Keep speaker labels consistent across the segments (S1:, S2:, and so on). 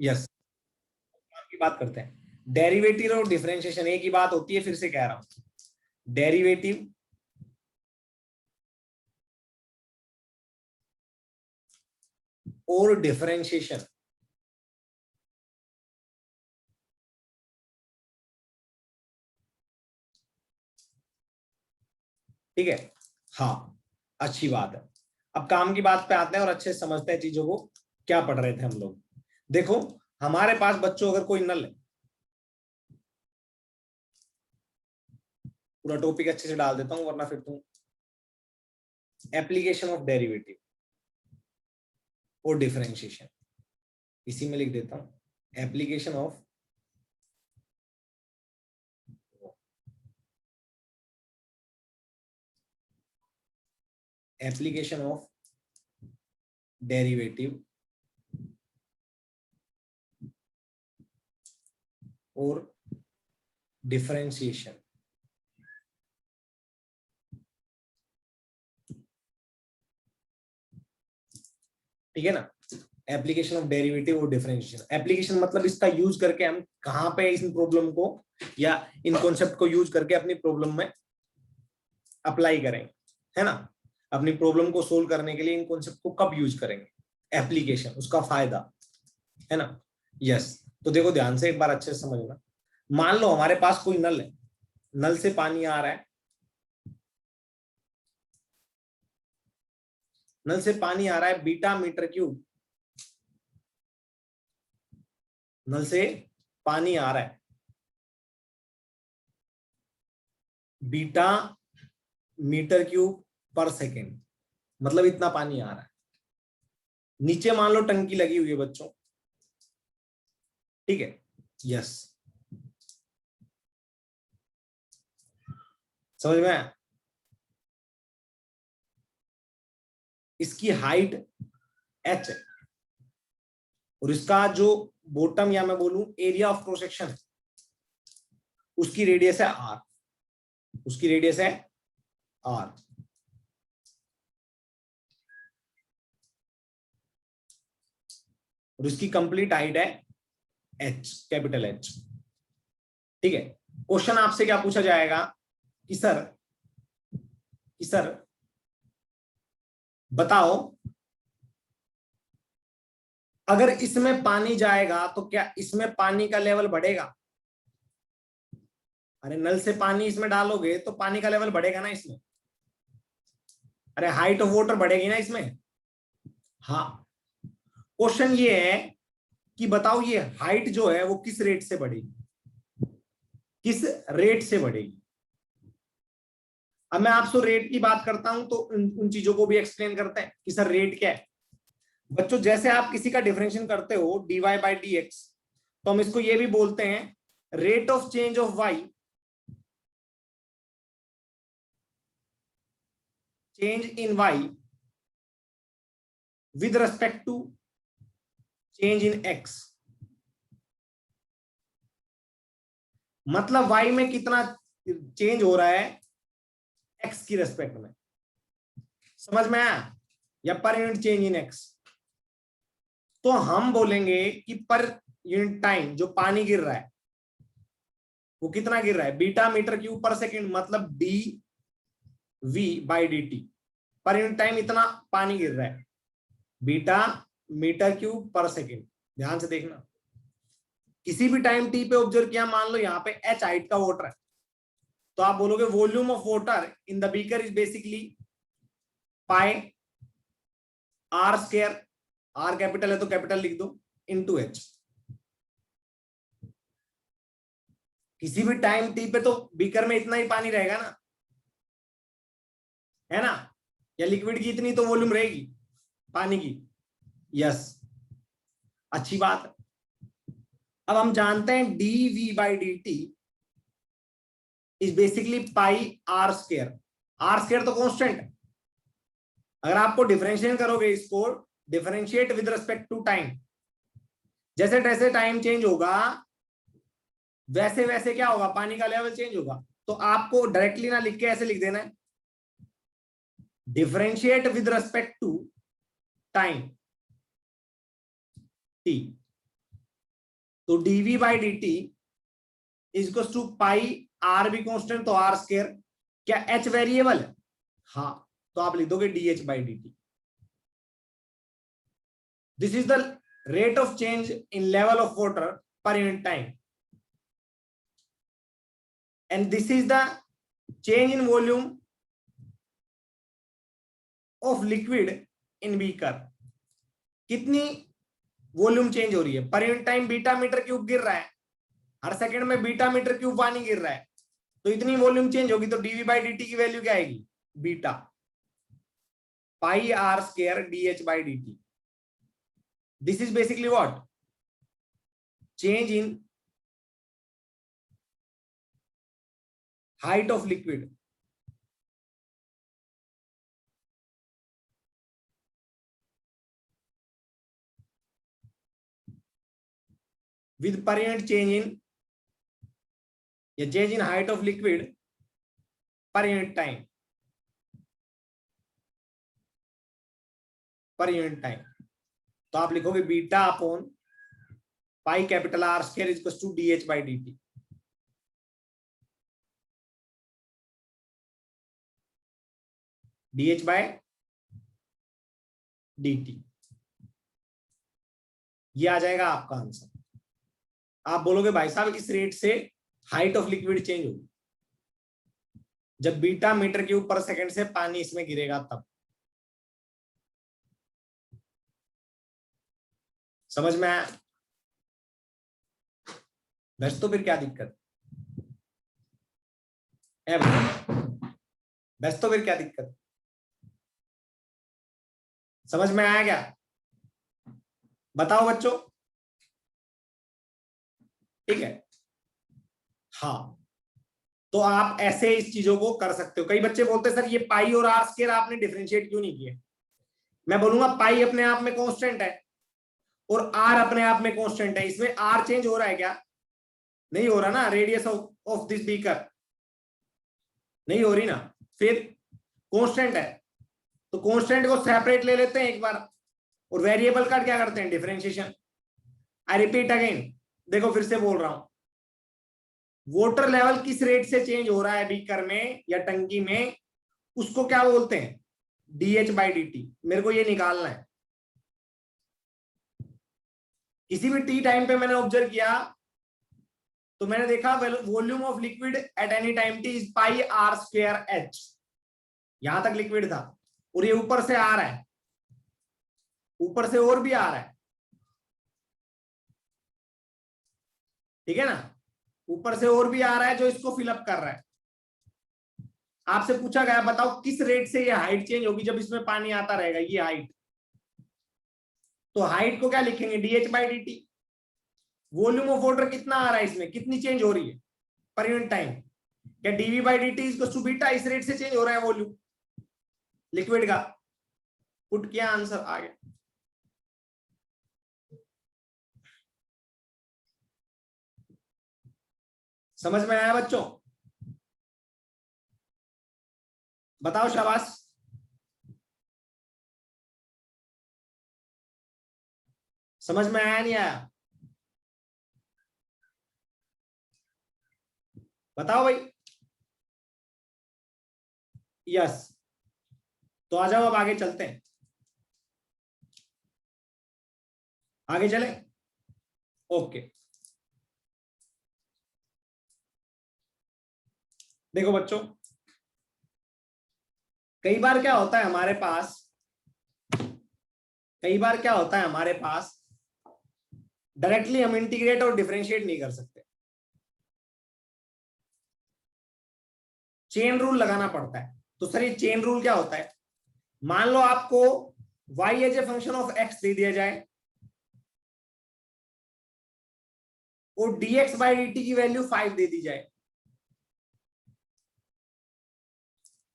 S1: Yes, की बात करते हैं। डेरिवेटिव और डिफरेंशिएशन एक ही बात होती है, फिर से कह रहा हूं, डेरिवेटिव और डिफरेंशिएशन ठीक है। हाँ, अच्छी बात है। अब काम की बात पे आते हैं और अच्छे से समझते हैं चीजों को। क्या पढ़ रहे थे हम लोग? देखो, हमारे पास बच्चों अगर कोई नल है, पूरा टॉपिक अच्छे से डाल देता हूं वरना फिर तुम, एप्लीकेशन ऑफ डेरिवेटिव और डिफरेंशिएशन, इसी में लिख देता हूं एप्लीकेशन ऑफ डेरिवेटिव और डिफरेंशिएशन। ठीक है ना? एप्लीकेशन ऑफ डेरिवेटिव और डिफरेंशिएशन। एप्लीकेशन मतलब इसका यूज करके हम कहां पे इस प्रॉब्लम को या इन कॉन्सेप्ट को यूज करके अपनी प्रॉब्लम में अप्लाई करेंगे, है ना? अपनी प्रॉब्लम को सोल्व करने के लिए इन कॉन्सेप्ट को कब यूज करेंगे? एप्लीकेशन, उसका फायदा, है ना? यस। तो देखो ध्यान से एक बार अच्छे से समझना। मान लो हमारे पास कोई नल है, नल से पानी आ रहा है, नल से पानी आ रहा है बीटा मीटर क्यूब, नल से पानी आ रहा है बीटा मीटर क्यूब पर सेकेंड, मतलब इतना पानी आ रहा है। नीचे मान लो टंकी लगी हुई है बच्चों, ठीक है? यस, समझ में आया? इसकी हाइट h है और इसका जो बॉटम या मैं बोलूं एरिया ऑफ क्रॉस सेक्शन है, उसकी रेडियस है r, उसकी रेडियस है r। और इसकी कंप्लीट हाइट है h, कैपिटल H। ठीक है? क्वेश्चन आपसे क्या पूछा जाएगा कि सर बताओ, अगर इसमें पानी जाएगा तो क्या इसमें पानी का लेवल बढ़ेगा? अरे नल से पानी इसमें डालोगे तो पानी का लेवल बढ़ेगा ना इसमें। अरे हाइट ऑफ वाटर बढ़ेगी ना इसमें। हाँ, क्वेश्चन ये है कि बताओ ये हाइट जो है वो किस रेट से बढ़ेगी, किस रेट से बढ़ेगी। अब मैं आपसे रेट की बात करता हूं तो उन चीजों को भी एक्सप्लेन करते हैं कि सर रेट क्या है। बच्चों जैसे आप किसी का डिफरेंशिएशन करते हो dy बाई डी एक्स, तो हम इसको ये भी बोलते हैं rate of change of y, change in y with respect to change in x। मतलब y में कितना चेंज हो रहा है x की रेस्पेक्ट में, समझ में आया? या पर यूनिट चेंज इन x। तो हम बोलेंगे कि पर यूनिट टाइम जो पानी गिर रहा है वो कितना गिर रहा है, beta metre cube per second, मतलब d v by d t. Per unit time इतना पानी गिर रहा है, beta metre cube per second. ध्यान से देखना, किसी भी टाइम टी पे ऑब्जर्व किया, मान लो यहाँ पे h हाइट का वाटर है, तो आप बोलोगे volume of water in the beaker is basically pi r square, r capital है तो कैपिटल लिख दो, इनटू h। किसी भी टाइम टी पे तो बीकर में इतना ही पानी रहेगा ना, है ना? या लिक्विड की इतनी तो वॉल्यूम रहेगी पानी की। यस, अच्छी बात है। अब हम जानते हैं d v by d t is basically pi r square. R square तो कांस्टेंट है। अगर आपको डिफरेंशिएट करोगे इसको, differentiate with respect to time, जैसे जैसे टाइम चेंज होगा वैसे वैसे क्या होगा, पानी का लेवल चेंज होगा। तो आपको डायरेक्टली ना लिख के ऐसे लिख देना है, differentiate with respect to time t. तो dv by dt is to pi, r भी कांस्टेंट तो r स्क्वायर, क्या h वेरिएबल है? हाँ, तो आप लिख दोगे dh by dt. This is the rate of change in level of water per unit time, and this is the change in volume of liquid in beaker. कितनी volume change हो रही है per unit time? Beta metre cube गिर रहा है, हर second में beta metre cube पानी गिर रहा है, तो इतनी वॉल्यूम चेंज होगी, तो डीवी बाई डी टी की वैल्यू क्या आएगी? Beta pi r square d h by d t. This is basically what? Change in height of liquid with per unit change in change in height of liquid per unit time, per unit time. तो आप लिखोगे beta upon pi capital r square is to d h by d t. dh by dt, ये आ जाएगा आपका answer. आप बोलोगे भाई साहब इस रेट से हाइट ऑफ लिक्विड चेंज होगी जब beta metre cube per second से पानी इसमें गिरेगा तब. समझ में आया? बस तो फिर क्या दिक्कत है? बस तो फिर क्या दिक्कत? समझ में आया क्या? बताओ बच्चों. ठीक है. हाँ, तो आप ऐसे इस चीजों को कर सकते हो. कई बच्चे बोलते हैं सर ये पाई और आर स्क्वायर आपने डिफरेंशिएट क्यों नहीं किए? मैं बोलूंगा पाई अपने आप में कांस्टेंट है और आर अपने आप में कांस्टेंट है. इसमें आर चेंज हो रहा है क्या? नहीं हो रहा ना. रेडियस ऑफ दिस बीकर नहीं हो रही ना. फिर कांस्टेंट है तो कांस्टेंट को सेपरेट ले लेते हैं एक बार और वेरिएबल का क्या करते हैं? डिफरेंशिएशन. आई रिपीट अगेन, देखो फिर से बोल रहा हूं, वाटर लेवल किस रेट से चेंज हो रहा है बीकर में या टंकी में, उसको क्या बोलते हैं? Dh by d t. मेरे को ये निकालना है. किसी भी टी टाइम पे मैंने ऑब्जर्व किया तो मैंने देखा volume of liquid at any time t is pi r square h. यहां तक लिक्विड था और ये ऊपर से आ रहा है, ऊपर से और भी आ रहा है. ठीक है ना? ऊपर से और भी आ रहा है जो इसको फिलअप कर रहा है. आपसे पूछा गया बताओ किस रेट से ये हाइट चेंज होगी जब इसमें पानी आता रहेगा, ये हाइट. तो हाइट को क्या लिखेंगे? Dh by d t. Volume of water कितना आ रहा है इसमें, कितनी चेंज हो रही है पर यूनिट टाइम? क्या dv by d t is to beta, इस रेट से चेंज हो रहा है वॉल्यूम लिक्विड का. पुट किया, आंसर आ गया. समझ में आया बच्चों? बताओ शाबाश. समझ में आया नहीं आया? बताओ भाई. यस. तो आ जाओ, अब आगे चलते हैं. आगे चले. ओके. देखो बच्चों, कई बार क्या होता है हमारे पास, कई बार क्या होता है हमारे पास डायरेक्टली हम इंटीग्रेट और डिफरेंशिएट नहीं कर सकते. चेन रूल लगाना पड़ता है. तो सर ये चेन रूल क्या होता है? मान लो आपको y as a function of x दे दिया जाए और dx बाई dt की वैल्यू 5 दे दी जाए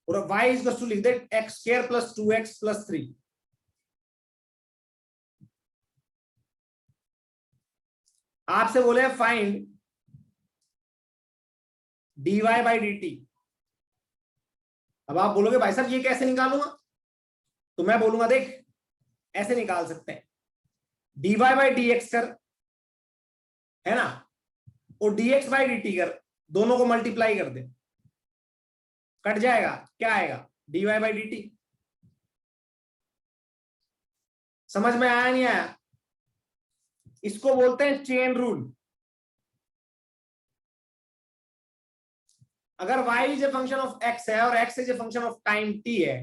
S1: और y इज टू लिख दे x square plus 2x plus 3. आपसे बोले फाइंड dy बाई dt. अब आप बोलोगे भाई साहब ये कैसे निकालूंगा? तो मैं बोलूंगा देख ऐसे निकाल सकते हैं. dy बाई dx कर है ना, और dx बाई dt कर, दोनों को मल्टीप्लाई कर दे, कट जाएगा, क्या आएगा, dy बाई dt। समझ में आया नहीं आया? इसको बोलते हैं चेन रूल। अगर y is a function of x है और x is a function of time t है,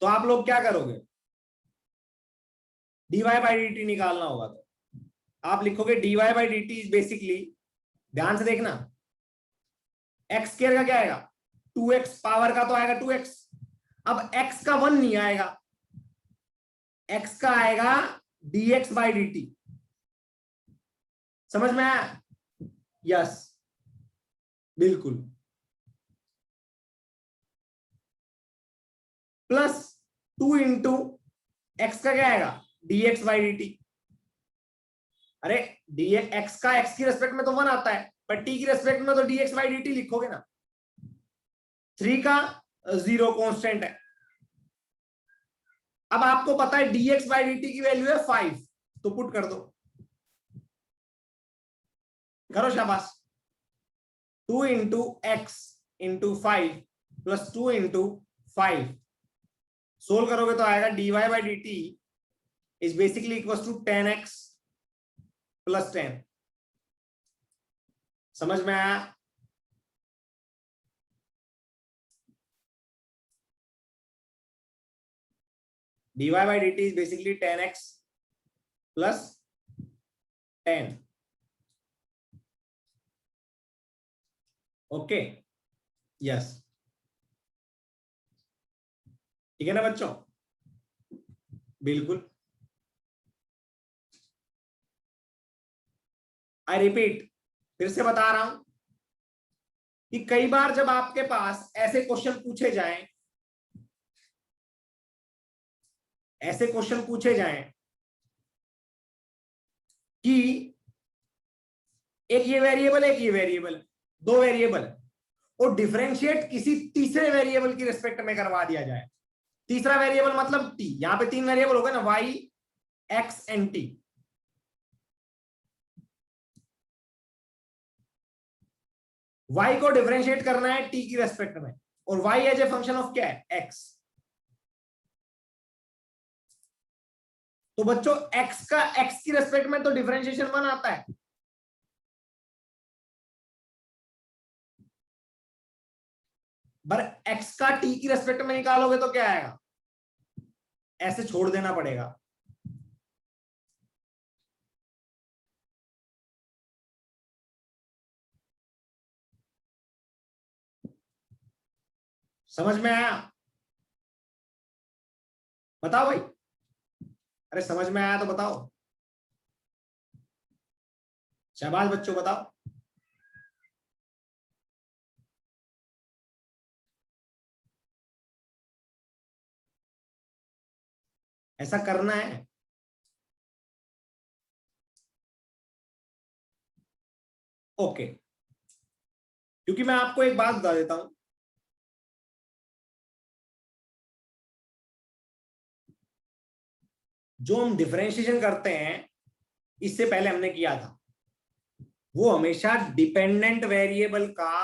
S1: तो आप लोग क्या करोगे, dy बाई dt निकालना होगा, तो आप लिखोगे dy by dt is basically, ध्यान से देखना, एक्स स्क्वायर का क्या आएगा, 2x, पावर का तो आएगा 2x, अब x का 1 नहीं आएगा, x का आएगा dx बाई dt। समझ में आया? यस, बिल्कुल। प्लस 2 इंटू एक्स का क्या आएगा, dx बाई dt। अरे dx, x का x की रेस्पेक्ट में तो 1 आता है, पर t की रेस्पेक्ट में तो dx बाई dt लिखोगे ना। 3 का 0 कांस्टेंट है। अब आपको पता है dx बाई dt की वैल्यू है 5, तो पुट कर दो, करो शाबाश। 2 into x into 5 plus 2 into 5, solve करोगे तो आएगा dy by dt is basically equal to 10x plus 10। समझ में आया? dy by dt is basically 10x plus 10। Okay, yes, ठीक है ना बच्चों? बिल्कुल। आई रिपीट, फिर से बता रहा हूं कि कई बार जब आपके पास ऐसे क्वेश्चन पूछे जाएं, ऐसे क्वेश्चन पूछे जाएं कि एक ये वेरिएबल, एक ये वेरिएबल, दो वेरिएबल है, और डिफरेंशिएट किसी तीसरे वेरिएबल की रिस्पेक्ट में करवा दिया जाए। तीसरा वेरिएबल मतलब t, यहां पे 3 वेरिएबल हो गए ना, y, x and t। y को डिफरेंशिएट करना है t की रेस्पेक्ट में, और y as a function of क्या है, x। तो बच्चों x का x की रेस्पेक्ट में तो डिफरेंशिएशन 1 आता है, पर x का t की रेस्पेक्ट में निकालोगे तो क्या आएगा, ऐसे छोड़ देना पड़ेगा। समझ में आया? बताओ भाई, अरे समझ में आया तो बताओ, शाबाश बच्चों बताओ। ऐसा करना है। ओके, क्योंकि मैं आपको एक बात बता देता हूं, जो हम डिफरेंशिएशन करते हैं, इससे पहले हमने किया था, वो हमेशा डिपेंडेंट वेरिएबल का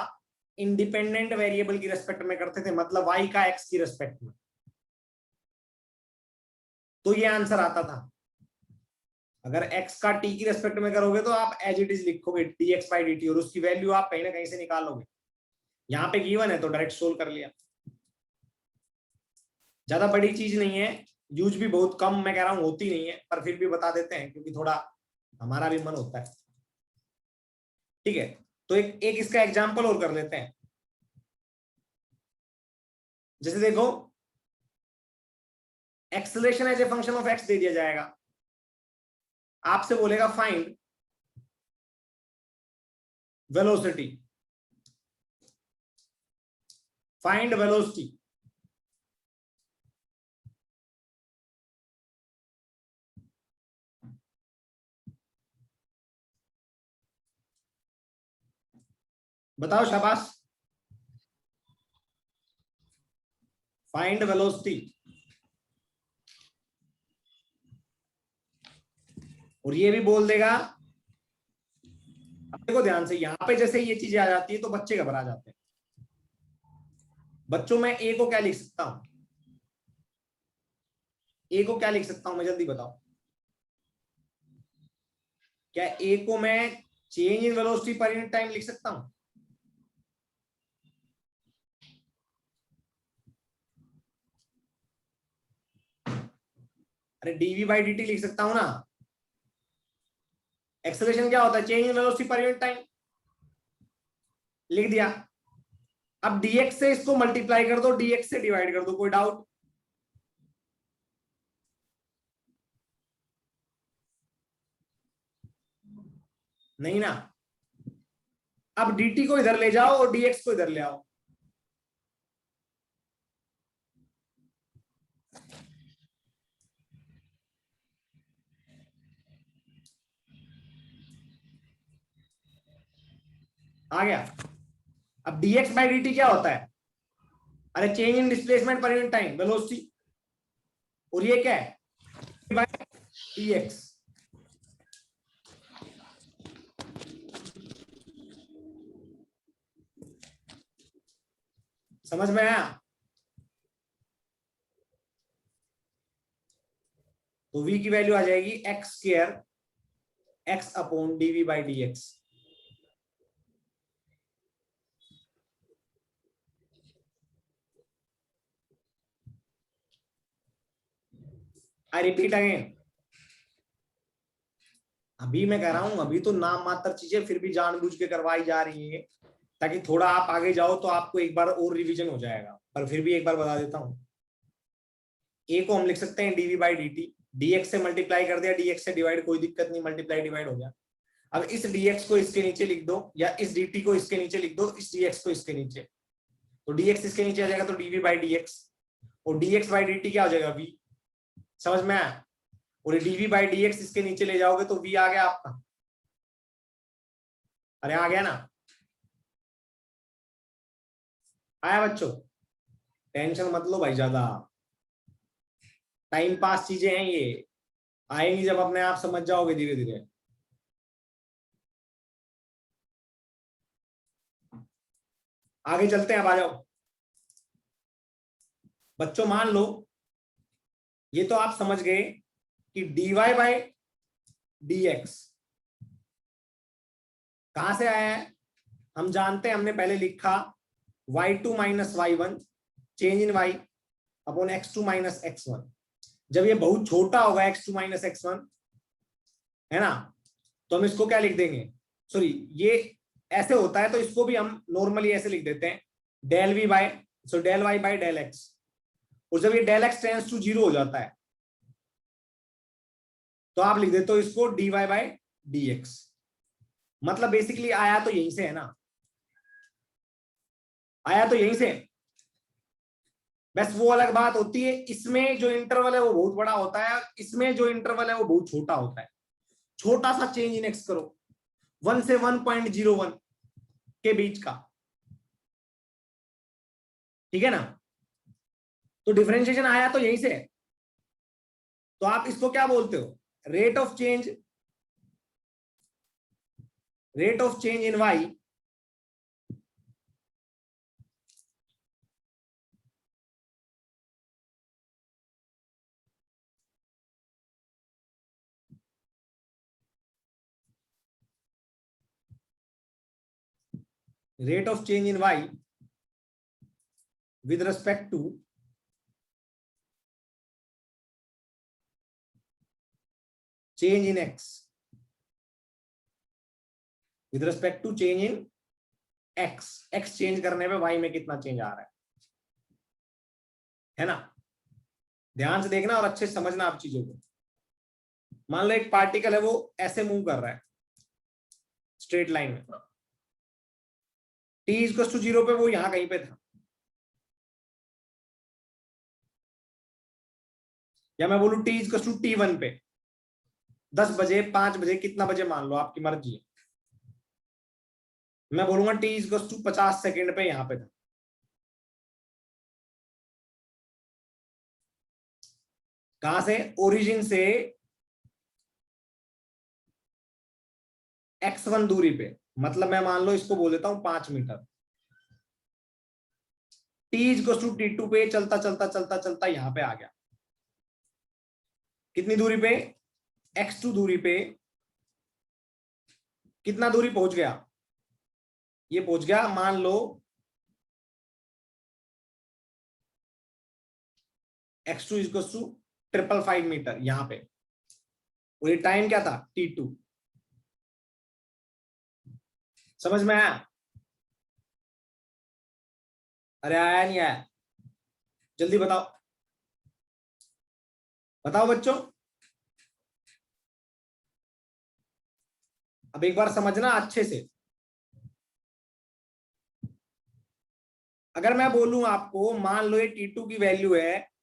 S1: इंडिपेंडेंट वेरिएबल की रेस्पेक्ट में करते थे, मतलब y का x की रेस्पेक्ट में। तो ये आंसर आता था। अगर x का t की रेस्पेक्ट में करोगे तो आप एज इट इज लिखोगे dx बाई dt, और उसकी वैल्यू आप कहीं ना कहीं से निकालोगे। यहां पे गिवन है तो डायरेक्ट सोल्व कर लिया, ज्यादा बड़ी चीज नहीं है, यूज भी बहुत कम, मैं कह रहा हूं होती नहीं है, पर फिर भी बता देते हैं क्योंकि थोड़ा हमारा भी मन होता है। ठीक है, तो एक इसका एग्जांपल और कर लेते हैं। जैसे देखो, acceleration as a function of x दे दिया जाएगा, आपसे बोलेगा फाइंड वेलोसिटी, फाइंड वेलोसिटी। बताओ शाबाश, फाइंड वेलोसिटी। और ये भी बोल देगा। अब देखो ध्यान से, यहां पे जैसे ये चीजें आ जाती है तो बच्चे घबरा जाते हैं। बच्चों, मैं ए को क्या लिख सकता हूं? ए को क्या लिख सकता हूं मैं, जल्दी बताओ। क्या ए को मैं चेंज इन वेलोसिटी पर यूनिट टाइम लिख सकता हूं? अरे डीवी बाई डी लिख सकता हूं ना। एक्सेलरेशन क्या होता है? चेंज इन वेलोसिटी पर यूनिट टाइम। लिख दिया। अब dx से इसको मल्टीप्लाई कर दो, dx से डिवाइड कर दो, कोई डाउट? नहीं ना। अब dt को इधर ले जाओ और dx को इधर ले आओ। आ गया। अब dx बाई dt क्या होता है? अरे change in displacement per unit time, velocity. और ये क्या है? By dx। समझ में आया? तो v की वैल्यू आ जाएगी x square x upon dv by d x. I repeat again. अभी मैं कह रहा हूं, अभी तो नाम मात्र चीजें फिर भी जानबूझ के करवाई जा रही है, ताकि थोड़ा आप आगे जाओ तो आपको एक बार और रिवीजन हो जाएगा। पर फिर भी एक बार बता देता हूं। ए को हम लिख सकते हैं dv by d t. Dx से मल्टीप्लाई कर दिया, डीएक्स से डिवाइड, कोई दिक्कत नहीं, मल्टीप्लाई डिवाइड हो गया। अब इस dx को इसके नीचे लिख दो, या इस dt को इसके नीचे लिख दो, इस dx को इसके नीचे। तो dx इसके नीचे आ जाएगा, तो dv बाई dx। और dx बाई dt क्या हो जाएगा? v। समझ में आया? और dv बाई dx इसके नीचे ले जाओगे तो v आ गया आपका। अरे आ गया ना? आया बच्चों? टेंशन मत लो भाई ज्यादा, टाइम पास चीजें हैं ये, आएंगी जब अपने आप समझ जाओगे धीरे धीरे। आगे चलते हैं, अब आ जाओ बच्चों। मान लो ये तो आप समझ गए कि dy बाई dx कहां से आया है। हम जानते हैं, हमने पहले लिखा y2 minus y1 change in y upon x2 minus x1। जब ये बहुत छोटा होगा x2 माइनस x1, है ना, तो हम इसको क्या लिख देंगे? सॉरी, ये ऐसे होता है तो इसको भी हम नॉर्मली ऐसे लिख देते हैं, del v by, so del y by del x. और जब ये del x tends to zero हो जाता है तो आप लिख देते हो इसको d y by d x. मतलब बेसिकली आया तो यहीं से है ना, आया तो यहीं से। बस वो अलग बात होती है, इसमें जो इंटरवल है वो बहुत बड़ा होता है, इसमें जो इंटरवल है वो बहुत छोटा होता है। छोटा सा चेंज इन एक्स करो, 1 से 1.01 के बीच का, ठीक है ना। तो डिफरेंशिएशन आया तो यहीं से है। तो आप इसको क्या बोलते हो? Rate of change, rate of change in y rate of change in y with respect to change in x, with respect to change in x, x change करने पे y में कितना चेंज आ रहा है ना। ध्यान से देखना और अच्छे से समझना आप चीजों को। मान लो एक पार्टिकल है, वो ऐसे मूव कर रहा है स्ट्रेट लाइन में, t इक्वल टू 0 पे वो यहां कहीं पे था, या मैं बोलूं t इक्वल टू t1 पे 10 बजे 5 बजे कितना बजे मान लो, आपकी मर्जी है। मैं बोलूंगा t इक्वल टू 50 सेकेंड पे यहां पे था। कहां से? ओरिजिन से x1 दूरी पे, मतलब मैं मान लो इसको बोल देता हूं 5 metre. t equal to t2 पे चलता चलता चलता चलता यहां पे आ गया। कितनी दूरी पे? x2 दूरी पे कितना दूरी पहुंच गया? ये पहुंच गया मान लो x2 इक्वल टू 555 मीटर यहां पे, और ये टाइम क्या था? t2। समझ में आया? अरे आया नहीं आया? जल्दी बताओ, बताओ बच्चों। अब एक बार समझना अच्छे से। अगर मैं बोलूं आपको, मान लो ये t2 की वैल्यू है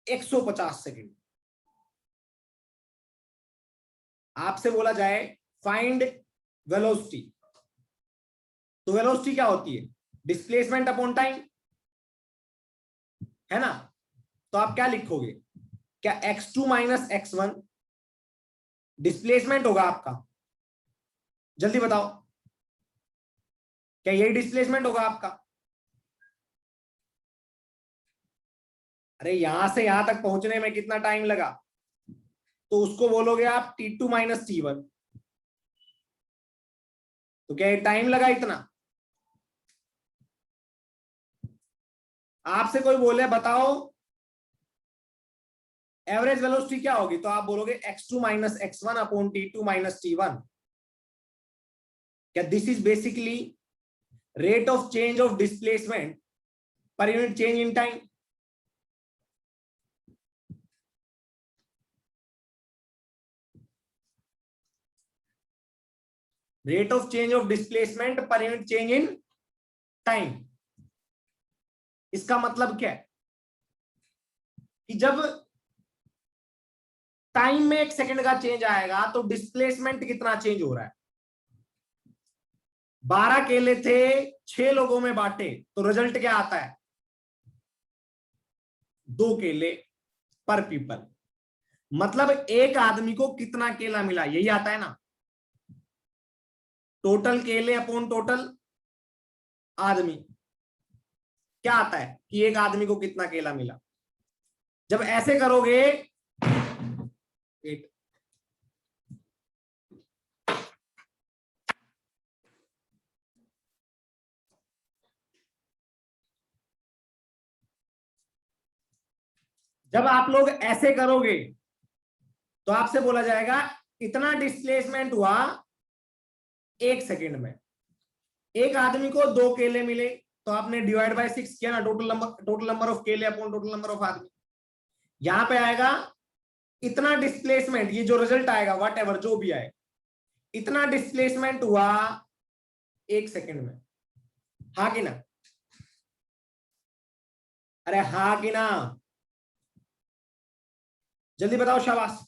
S1: 150 सेकेंड, आपसे बोला जाए फाइंड वेलोसिटी, तो वेलोसिटी क्या होती है? डिस्प्लेसमेंट अपॉन टाइम, है ना? तो आप क्या लिखोगे? क्या x2 माइनस x1 डिस्प्लेसमेंट होगा आपका? जल्दी बताओ, क्या यही डिस्प्लेसमेंट होगा आपका? अरे यहां से यहां तक पहुंचने में कितना टाइम लगा, तो उसको बोलोगे आप t2 माइनस t1। तो क्या ये टाइम लगा इतना? आपसे कोई बोले बताओ एवरेज वेलोसिटी क्या होगी, तो आप बोलोगे x2 minus x1 upon t2 minus t1। क्या this is basically rate of change of displacement per unit change in time? Rate of change of displacement per unit change in time. इसका मतलब क्या है कि जब टाइम में 1 second का change आएगा तो डिस्प्लेसमेंट कितना चेंज हो रहा है। 12 केले थे, 6 लोगों में बांटे, तो रिजल्ट क्या आता है? 2 केले पर पीपल। मतलब एक आदमी को कितना केला मिला, यही आता है ना, टोटल केले अपॉन टोटल आदमी। क्या आता है कि एक आदमी को कितना केला मिला। जब ऐसे करोगे, एक जब आप लोग ऐसे करोगे तो आपसे बोला जाएगा इतना डिस्प्लेसमेंट हुआ 1 सेकंड में। एक आदमी को 2 केले मिले, तो आपने डिवाइड बाय 6 किया ना, टोटल नंबर ऑफ केले अपॉन टोटल नंबर ऑफ आदमी। यहां पे आएगा इतना डिस्प्लेसमेंट, ये जो रिजल्ट आएगा वट एवर जो भी आए, इतना डिस्प्लेसमेंट हुआ 1 सेकंड में। हाँ कि ना? अरे हाँ कि ना? जल्दी बताओ, शाबाश।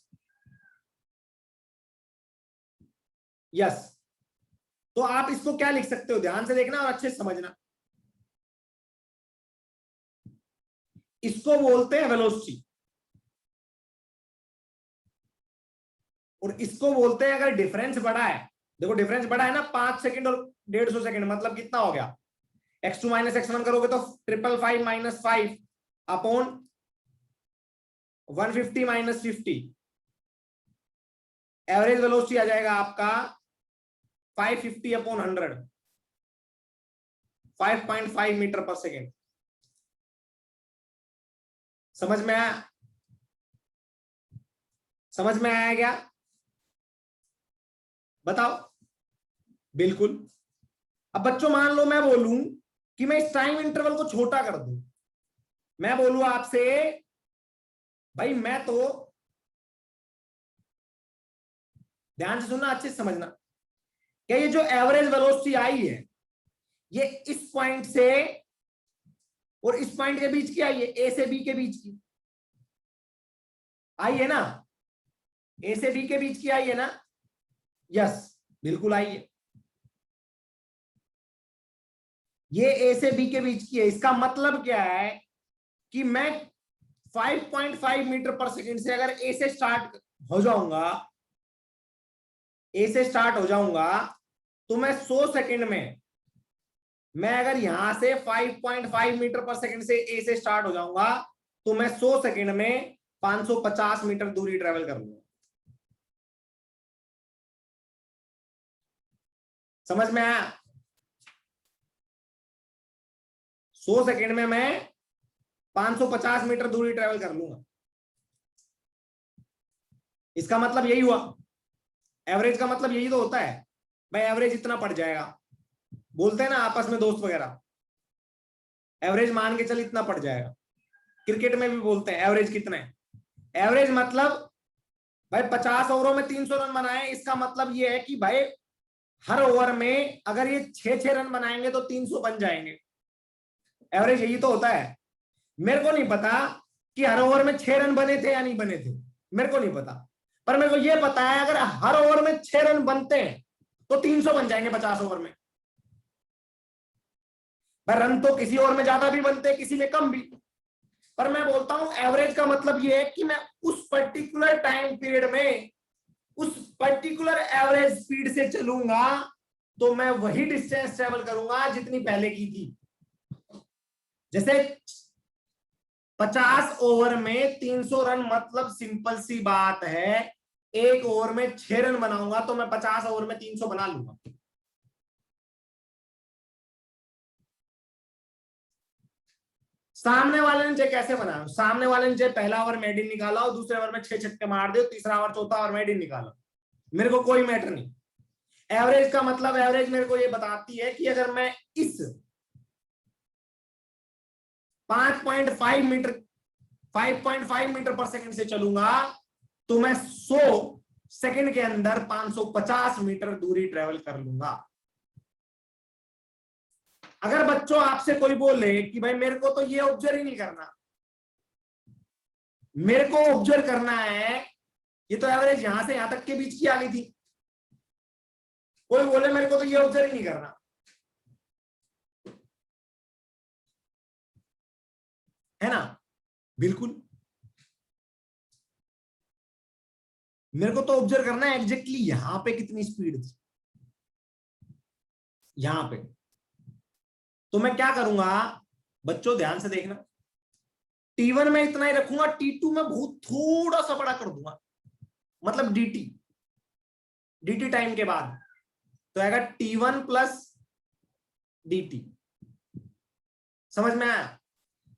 S1: यस। तो आप इसको क्या लिख सकते हो, ध्यान से देखना और अच्छे से समझना। इसको बोलते हैं वेलोसिटी, और इसको बोलते हैं अगर डिफरेंस बड़ा है, देखो डिफरेंस बड़ा है ना, 5 सेकंड और 150 सेकंड, मतलब कितना हो गया? x2 माइनस x1 करोगे तो 555 minus 5 upon 150 minus 50, average velocity आ जाएगा आपका 550 अपॉन 100, 5.5 मीटर पर सेकेंड। समझ में आया? समझ में आया क्या? बताओ। बिल्कुल। अब बच्चों मान लो मैं बोलूं कि मैं इस टाइम इंटरवल को छोटा कर दूं, मैं बोलूं आपसे भाई, मैं तो, ध्यान से सुनना, अच्छे से समझना, क्या ये जो एवरेज वेलोसिटी आई है ये इस पॉइंट से और इस पॉइंट के बीच की आई है, ए से बी के बीच की आई है ना, ए से बी के बीच की आई है ना? यस, बिल्कुल आई है। ये ए से बी के बीच की है। इसका मतलब क्या है कि मैं 5.5 मीटर पर सेकंड से अगर ए से स्टार्ट हो जाऊंगा, ए से स्टार्ट हो जाऊंगा, तो मैं 100 सेकंड में, मैं अगर यहां से 5.5 मीटर पर सेकंड से ए से स्टार्ट हो जाऊंगा, तो मैं 100 सेकंड में 550 मीटर दूरी ट्रेवल कर लूंगा। समझ में आया? 100 सेकंड में मैं 550 मीटर दूरी ट्रेवल कर लूंगा। इसका मतलब यही हुआ, एवरेज का मतलब यही तो होता है भाई, एवरेज इतना पड़ जाएगा, बोलते हैं ना आपस में दोस्त वगैरह, एवरेज मान के चल इतना पड़ जाएगा। क्रिकेट में भी बोलते हैं एवरेज कितना है, एवरेज मतलब भाई 50 ओवरों में 300 रन बनाए, इसका मतलब ये है कि भाई हर ओवर में अगर ये 6-6 रन बनाएंगे तो 300 बन जाएंगे। एवरेज यही तो होता है। मेरे को नहीं पता कि हर ओवर में 6 रन बने थे या नहीं बने थे, मेरे को नहीं पता, पर मेरे को यह पता है अगर हर ओवर में 6 रन बनते हैं तो 300 बन जाएंगे 50 ओवर में। पर रन तो किसी ओवर में ज्यादा भी बनते हैं, किसी में कम भी, पर मैं बोलता हूं एवरेज का मतलब यह है कि मैं उस पर्टिकुलर टाइम पीरियड में उस पर्टिकुलर एवरेज स्पीड से चलूंगा तो मैं वही डिस्टेंस ट्रेवल करूंगा जितनी पहले की थी। जैसे 50 ओवर में 300 रन, मतलब सिंपल सी बात है, एक ओवर में 6 रन बनाऊंगा तो मैं 50 ओवर में 300 बना लूंगा। सामने वाले ने चाहे कैसे बनाया, सामने वाले ने चाहे पहला ओवर मेडिन निकाला और दूसरे ओवर में 6 छक्के मार दे, तीसरा ओवर चौथा ओवर मेडिन निकाला, मेरे को कोई मैटर नहीं। एवरेज का मतलब, एवरेज मेरे को ये बताती है कि अगर मैं इस 5.5 मीटर 5.5 मीटर पर सेकंड से चलूंगा तो मैं 100 सेकंड के अंदर 550 मीटर दूरी ट्रेवल कर लूंगा। अगर बच्चों आपसे कोई बोले कि भाई मेरे को तो ये ऑब्जर्व ही नहीं करना, मेरे को ऑब्जर्व करना है, ये तो एवरेज यहां से यहां तक के बीच की आ गई थी, कोई बोले मेरे को तो ये ऑब्जर्व ही नहीं करना, है ना? बिल्कुल, मेरे को तो ऑब्जर्व करना है एग्जैक्टली यहां पे कितनी स्पीड थी, यहां पे। तो मैं क्या करूंगा बच्चों, ध्यान से देखना, T1 में इतना ही रखूंगा, T2 में बहुत थोड़ा सा बड़ा कर दूंगा, मतलब dt टाइम के बाद तो आएगा T1 प्लस dt। समझ में आया?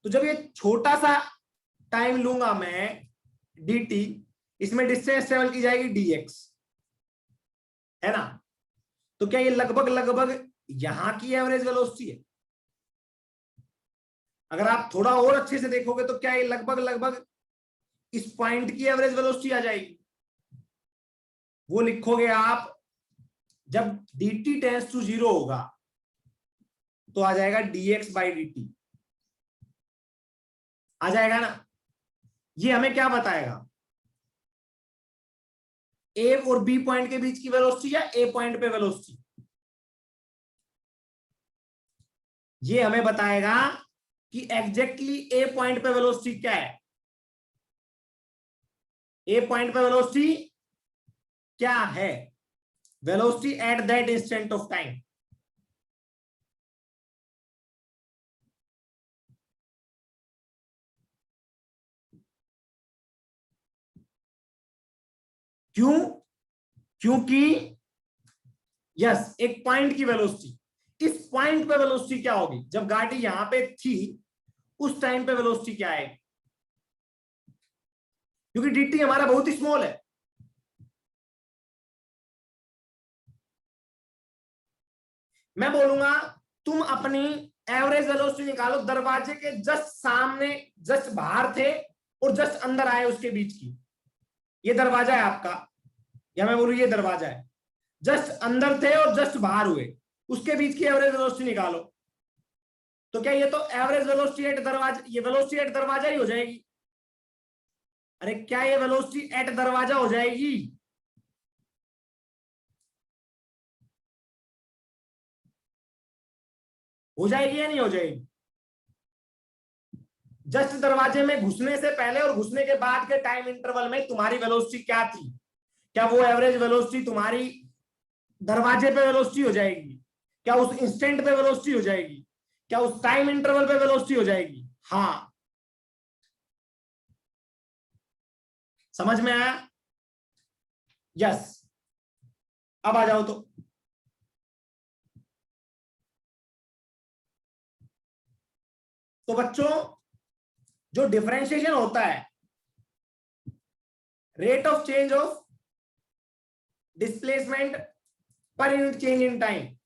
S1: तो जब ये छोटा सा टाइम लूंगा मैं dt, इसमें डिस्टेंस ट्रेवल की जाएगी dx, है ना? तो क्या ये लगभग लगभग यहां की एवरेज वेलोसिटी है? अगर आप थोड़ा और अच्छे से देखोगे तो क्या ये लगभग लगभग इस पॉइंट की एवरेज वेलोसिटी आ जाएगी। वो लिखोगे आप, जब dt टेंस टू 0 होगा तो आ जाएगा dx बाई dt, आ जाएगा ना? ये हमें क्या बताएगा, ए और बी पॉइंट के बीच की वेलोसिटी या ए पॉइंट पे वेलोसिटी? ये हमें बताएगा कि एग्जैक्टली ए पॉइंट पे वेलोसिटी क्या है। ए पॉइंट पे वेलोसिटी क्या है? Velocity at that instant of time. क्यों? क्योंकि यस, एक पॉइंट की वेलोसिटी, इस पॉइंट पे वेलोसिटी क्या होगी जब गाड़ी यहां पे थी, उस टाइम पे वेलोसिटी क्या है? क्योंकि dt हमारा बहुत ही स्मॉल है। मैं बोलूंगा तुम अपनी एवरेज वेलोसिटी निकालो, दरवाजे के जस्ट सामने, जस्ट बाहर थे और जस्ट अंदर आए उसके बीच की, ये दरवाजा है आपका, या मैं बोलूं ये दरवाजा है, जस्ट अंदर थे और जस्ट बाहर हुए, उसके बीच की एवरेज वेलोसिटी निकालो। तो क्या ये तो एवरेज वेलोसिटी एट दरवाजा, ये वेलोसिटी एट दरवाजा ही हो जाएगी? अरे क्या ये वेलोसिटी एट दरवाजा हो जाएगी? हो जाएगी या नहीं हो जाएगी? जस्ट दरवाजे में घुसने से पहले और घुसने के बाद के टाइम इंटरवल में तुम्हारी वेलोसिटी क्या थी? क्या वो एवरेज वेलोसिटी तुम्हारी दरवाजे पे वेलोसिटी हो जाएगी? क्या उस इंस्टेंट पे वेलोसिटी हो जाएगी? क्या उस टाइम इंटरवल पे वेलोसिटी हो जाएगी? हाँ, समझ में आया? यस। अब आ जाओ तो बच्चों, जो डिफरेंशिएशन होता है, rate of change of displacement per unit change in time,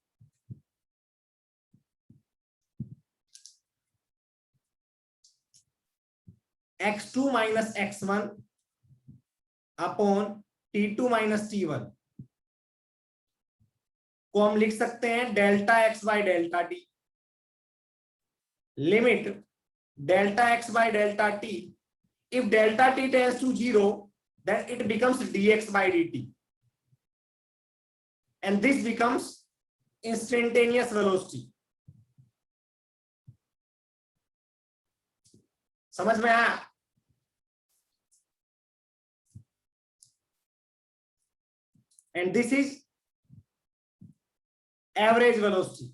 S1: x2 minus x1 upon t2 minus t1 को हम लिख सकते हैं delta x by delta t, limit delta x by delta t, if delta t tends to 0 then it becomes dx by dt and this becomes instantaneous velocity. समझ में आया? and this is average velocity.